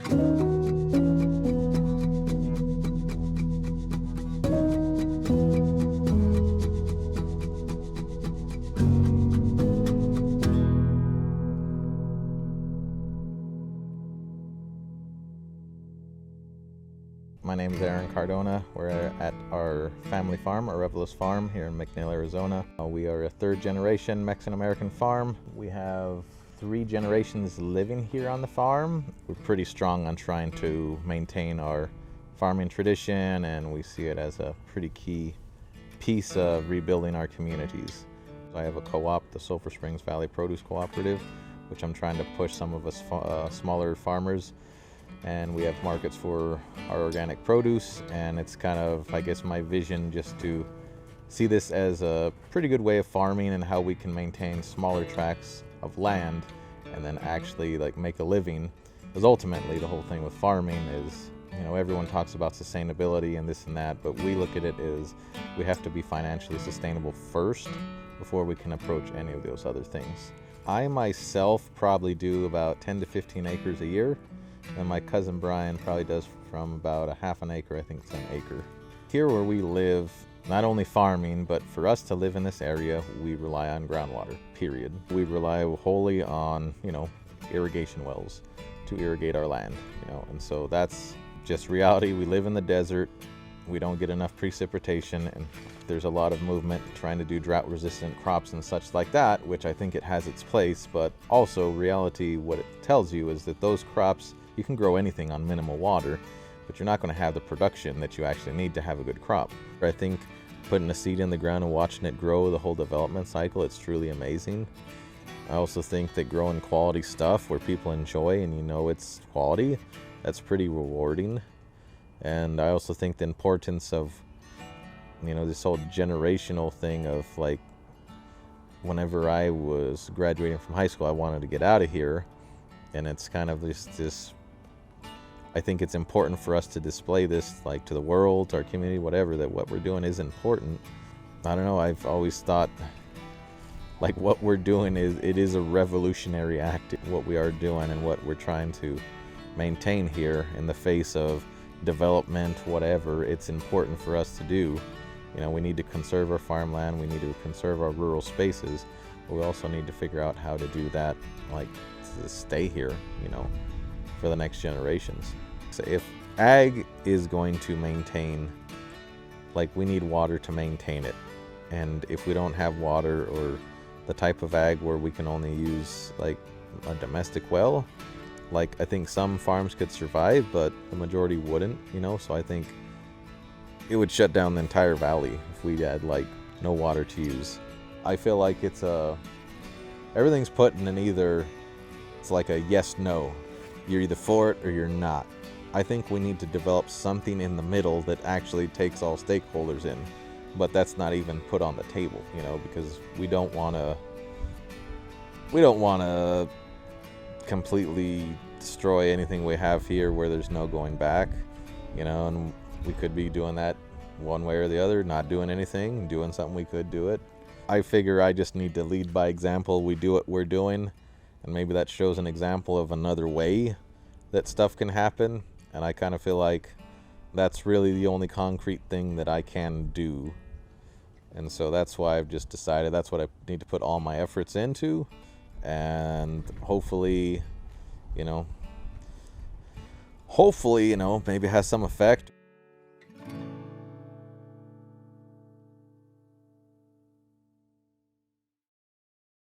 My name is Cardona. We're at our family farm, our Revelous farm here in McNeal, Arizona. We are a third generation Mexican-American farm. We have 3 generations living here on the farm. We're pretty strong on trying to maintain our farming tradition, and we see it as a pretty key piece of rebuilding our communities. I have a co-op, the Sulphur Springs Valley Produce Cooperative, which I'm trying to push some of us smaller farmers, and we have markets for our organic produce. And it's kind of, I guess, my vision just to see this as a pretty good way of farming and how we can maintain smaller tracts of land and then actually like make a living. Because ultimately the whole thing with farming is, you know, everyone talks about sustainability and this and that, but we look at it as we have to be financially sustainable first before we can approach any of those other things. I myself probably do about 10 to 15 acres a year, and my cousin Brian probably does from about a half an acre, I think it's an acre. Here where we live, not only farming, but for us to live in this area, we rely on groundwater, period. We rely wholly on, you know, irrigation wells to irrigate our land, you know, and so that's just reality. We live in the desert. We don't get enough precipitation, and there's a lot of movement trying to do drought-resistant crops and such like that, which I think it has its place, but also reality, what it tells you is that those crops, you can grow anything on minimal water, but you're not going to have the production that you actually need to have a good crop. I think putting a seed in the ground and watching it grow the whole development cycle, it's truly amazing. I also think that growing quality stuff where people enjoy and you know it's quality, that's pretty rewarding. And I also think the importance of, you know, this whole generational thing of like, whenever I was graduating from high school, I wanted to get out of here. And it's kind of this I think it's important for us to display this like to the world, to our community, whatever, that what we're doing is important. I don't know, I've always thought like what we're doing is a revolutionary act, what we are doing and what we're trying to maintain here in the face of development, whatever. It's important for us to do. You know, we need to conserve our farmland, we need to conserve our rural spaces, but we also need to figure out how to do that, like to stay here, you know, for the next generations. So if ag is going to maintain, like we need water to maintain it, and if we don't have water or the type of ag where we can only use like a domestic well, like I think some farms could survive, but the majority wouldn't, you know. So I think it would shut down the entire valley if we had like no water to use. I feel like it's everything's put in an either, it's like a yes no, you're either for it or you're not. I think we need to develop something in the middle that actually takes all stakeholders in, but that's not even put on the table, you know, because we don't want to completely destroy anything we have here where there's no going back, you know. And we could be doing that one way or the other, not doing anything, doing something we could do it. I figure I just need to lead by example. We do what we're doing, and maybe that shows an example of another way that stuff can happen. And I kind of feel like that's really the only concrete thing that I can do. And so that's why I've just decided that's what I need to put all my efforts into. And hopefully, you know, maybe it has some effect.